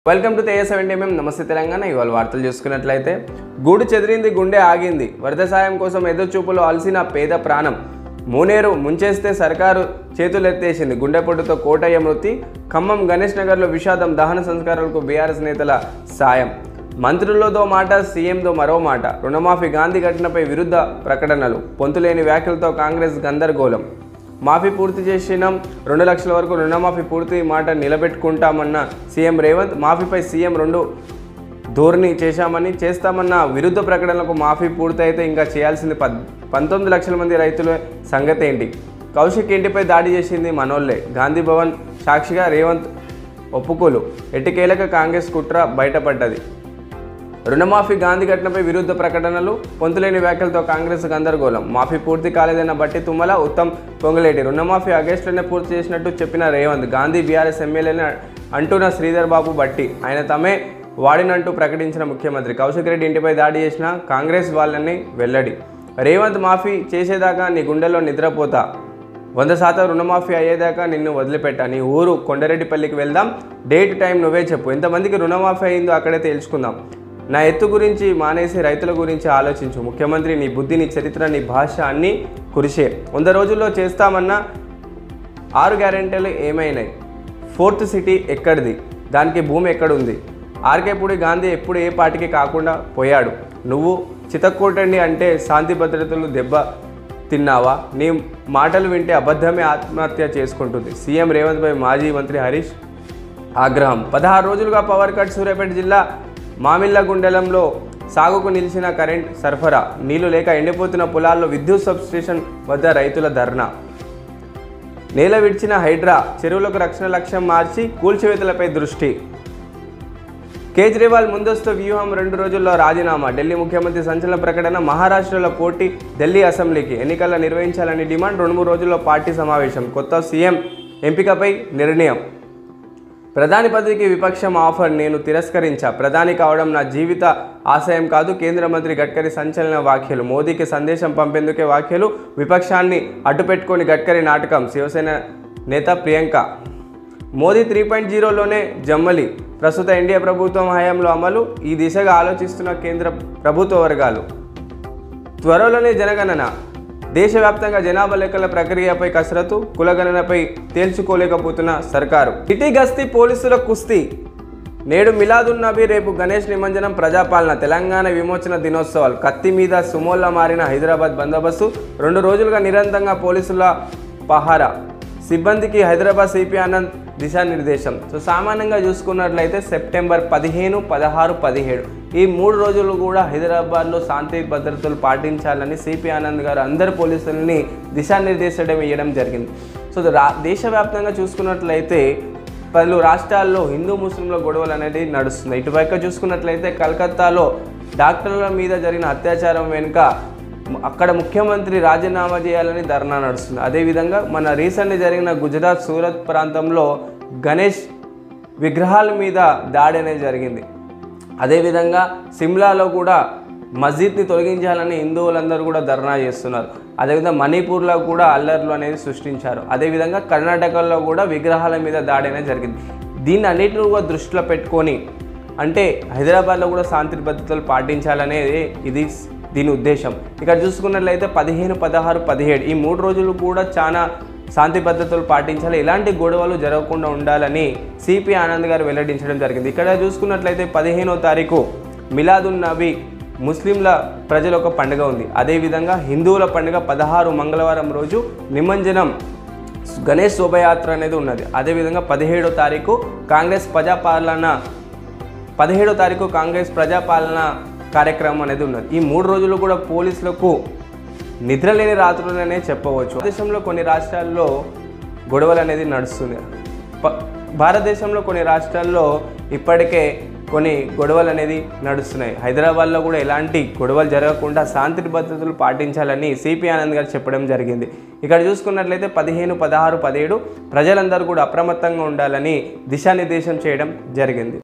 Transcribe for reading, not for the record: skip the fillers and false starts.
Welcome to తేజ70mm. నమస్తే తెలంగాణ. ఇవాళ వార్తలు చూసుకున్నట్లయితే గూడు చెదిరింది, గుండె ఆగింది. వరద సాయం కోసం ఎదురుచూపులో అలసిన పేద ప్రాణం. మూనేరు ముంచేస్తే సర్కారు చేతులెత్తేసింది. గుండెపోటుతో కోటయ్య మృతి. ఖమ్మం గణేష్ నగర్లో విషాదం. దహన సంస్కారాలకు బీఆర్ఎస్ నేతల సాయం. మంత్రులతో మాట, సీఎంతో మరో మాట. రుణమాఫీ, గాంధీ ఘటనపై విరుద్ధ ప్రకటనలు. పొంతులేని వ్యాఖ్యలతో కాంగ్రెస్ గందరగోళం. మాఫీ పూర్తి చేసినాం, 2 లక్షల వరకు రుణమాఫీ పూర్తి మాట నిలబెట్టుకుంటామన్న సీఎం రేవంత్. మాఫీపై సీఎం 2 ధోరణి చేస్తామన్న విరుద్ధ ప్రకటనలకు మాఫీ పూర్తయితే ఇంకా చేయాల్సింది 19 లక్షల మంది రైతుల సంగతి ఏంటి? కౌశిక్ ఇంటిపై దాడి చేసింది మనోళ్లే. గాంధీ భవన్ సాక్షిగా రేవంత్ ఒప్పుకోలు. ఎట్టికేలక కాంగ్రెస్ కుట్ర బయటపడ్డది. రుణమాఫీ, గాంధీ ఘటనపై విరుద్ధ ప్రకటనలు. పొంతులేని వ్యాఖ్యలతో కాంగ్రెస్ గందరగోళం. మాఫీ పూర్తి కాలేదన్న బట్టి తుమ్మల, ఉత్తమ్ పొంగులేటి. రుణమాఫీ ఆగస్టులోనే పూర్తి చేసినట్టు చెప్పిన రేవంత్. గాంధీ బీఆర్ఎస్ ఎమ్మెల్యేని అంటున్న శ్రీధర్ బాబు బట్టి. ఆయన తమే వాడినంటూ ప్రకటించిన ముఖ్యమంత్రి. కౌశిక్ రెడ్డి ఇంటిపై దాడి చేసిన కాంగ్రెస్ వాళ్ళని వెల్లడి. రేవంత్, మాఫీ చేసేదాకా నీ గుండెల్లో నిద్రపోతా. 100% రుణమాఫీ అయ్యేదాకా నిన్ను వదిలిపెట్టా. నీ ఊరు కొండరెడ్డిపల్లికి వెళ్దాం. డేట్, టైం నువ్వే చెప్పు. ఎంతమందికి రుణమాఫీ అయిందో అక్కడే తెలుసుకుందాం. నా ఎత్తు గురించి మానేసి రైతుల గురించి ఆలోచించు. ముఖ్యమంత్రి, నీ బుద్ధి, నీ చరిత్ర, నీ భాష అన్నీ కురిసే. 100 రోజుల్లో చేస్తామన్న 6 గ్యారెంటీలు ఏమైనాయి? 4th సిటీ ఎక్కడిది? దానికి భూమి ఎక్కడుంది? ఆర్కేపూడి గాంధీ ఎప్పుడు ఏ పార్టీకి కాకుండా పోయాడు? నువ్వు చితక్కొట్టండి అంటే శాంతి భద్రతలు దెబ్బ తిన్నావా? నీ మాటలు వింటే అబద్ధమే ఆత్మహత్య చేసుకుంటుంది. సీఎం రేవంత్పై మాజీ మంత్రి హరీష్ ఆగ్రహం. 16 రోజులుగా పవర్ కట్. సూర్యాపేట జిల్లా మామిళ్ళగుండెలంలో సాగుకు నిలిచిన కరెంట్ సరఫరా. నీళ్లు లేక ఎండిపోతున్న పొలాల్లో విద్యుత్ సబ్స్టేషన్ వద్ద రైతుల ధర్నా. నేల విడిచిన హైడ్రా. చెరువులకు రక్షణ లక్ష్యం మార్చి కూల్చివేతలపై దృష్టి. కేజ్రీవాల్ ముందస్తు వ్యూహం. 2 రోజుల్లో రాజీనామా. ఢిల్లీ ముఖ్యమంత్రి సంచలన ప్రకటన. మహారాష్ట్రలో పోటీ. ఢిల్లీ అసెంబ్లీకి ఎన్నికల నిర్వహించాలని డిమాండ్. 2-3 రోజుల్లో పార్టీ సమావేశం. కొత్త సీఎం ఎంపికపై నిర్ణయం. ప్రధాని పదవికి విపక్షం ఆఫర్. నేను తిరస్కరించా. ప్రధాని కావడం నా జీవిత ఆశయం కాదు. కేంద్ర మంత్రి గడ్కరీ సంచలన వ్యాఖ్యలు. మోదీకి సందేశం పంపేందుకే వ్యాఖ్యలు. విపక్షాన్ని అడ్డుపెట్టుకొని గడ్కరీ నాటకం. శివసేన నేత ప్రియాంక. మోదీ 3.0లోనే జమ్మలి. ప్రస్తుత ఎన్డీఏ ప్రభుత్వం హయాంలో అమలు. ఈ దిశగా ఆలోచిస్తున్న కేంద్ర ప్రభుత్వ వర్గాలు. త్వరలోనే జనగణన. దేశవ్యాప్తంగా జనాభా లెక్కల ప్రక్రియపై కసరత్తు. కులగణనపై తేల్చుకోలేకపోతున్న సర్కారు. సిటీ గస్తీ, పోలీసుల కుస్తీ. నేడు మిలాదున్నబీ, రేపు గణేష్ నిమజ్జనం. ప్రజాపాలన. తెలంగాణ విమోచన దినోత్సవాలు. కత్తి మీద సుమోల్లా మారిన హైదరాబాద్ బందోబస్తు. 2 రోజులుగా నిరంతరంగా పోలీసుల పహారా. సిబ్బందికి హైదరాబాద్ సిపి ఆనంద్ దిశానిర్దేశం. సో సామాన్యంగా చూసుకున్నట్లయితే సెప్టెంబర్ 15, 16, 17 ఈ 3 రోజులు కూడా హైదరాబాద్లో శాంతి భద్రతలు పాటించాలని సిపి ఆనంద్ గారు అందరు పోలీసులని దిశానిర్దేశం ఇవ్వడం జరిగింది. సో దేశవ్యాప్తంగా చూసుకున్నట్లయితే పలు రాష్ట్రాల్లో హిందూ ముస్లింల గొడవలు అనేది నడుస్తున్నాయి. ఇటువైపు చూసుకున్నట్లయితే కలకత్తాలో డాక్టర్ల మీద జరిగిన అత్యాచారం వెనుక అక్కడ ముఖ్యమంత్రి రాజీనామా చేయాలని ధర్నా నడుస్తుంది. అదేవిధంగా మన రీసెంట్గా జరిగిన గుజరాత్ సూరత్ ప్రాంతంలో గణేష్ విగ్రహాల మీద దాడి అనేది జరిగింది. అదేవిధంగా సిమ్లాలో కూడా మస్జిద్ని తొలగించాలని హిందువులందరూ కూడా ధర్నా చేస్తున్నారు. అదేవిధంగా మణిపూర్లో కూడా అల్లర్లు అనేది సృష్టించారు. అదేవిధంగా కర్ణాటకలో కూడా విగ్రహాల మీద దాడి అనేది జరిగింది. దీన్ని అన్నిటిని కూడా దృష్టిలో పెట్టుకొని అంటే హైదరాబాద్లో కూడా శాంతి భద్రతలు పాటించాలనేది ఇది దీని ఉద్దేశం. ఇక్కడ చూసుకున్నట్లయితే 15, 16, 17 ఈ 3 రోజులు కూడా చాలా శాంతి భద్రతలు పాటించాలి. ఎలాంటి గొడవలు జరగకుండా ఉండాలని సిపి ఆనంద్ గారు వెల్లడించడం జరిగింది. ఇక్కడ చూసుకున్నట్లయితే 15వ తారీఖు మిలాదున్నబీ ముస్లింల ప్రజల ఒక పండుగ ఉంది. అదేవిధంగా హిందువుల పండుగ 16 మంగళవారం రోజు నిమజ్జనం గణేష్ శోభయాత్ర అనేది ఉన్నది. అదేవిధంగా 17వ తారీఖు కాంగ్రెస్ ప్రజాపాలన కార్యక్రమం అనేది ఉన్నది. ఈ 3 రోజులు కూడా పోలీసులకు నిద్రలేని రాత్రులనే చెప్పవచ్చు. దేశంలో కొన్ని రాష్ట్రాల్లో గొడవలు అనేది నడుస్తుంది. భారతదేశంలో కొన్ని రాష్ట్రాల్లో ఇప్పటికే కొన్ని గొడవలు అనేది నడుస్తున్నాయి. హైదరాబాద్లో కూడా ఎలాంటి గొడవలు జరగకుండా శాంతి భద్రతలు పాటించాలని సిపి ఆనంద్ గారు చెప్పడం జరిగింది. ఇక్కడ చూసుకున్నట్లయితే 15, 16, 17 ప్రజలందరూ కూడా అప్రమత్తంగా ఉండాలని దిశానిర్దేశం చేయడం జరిగింది.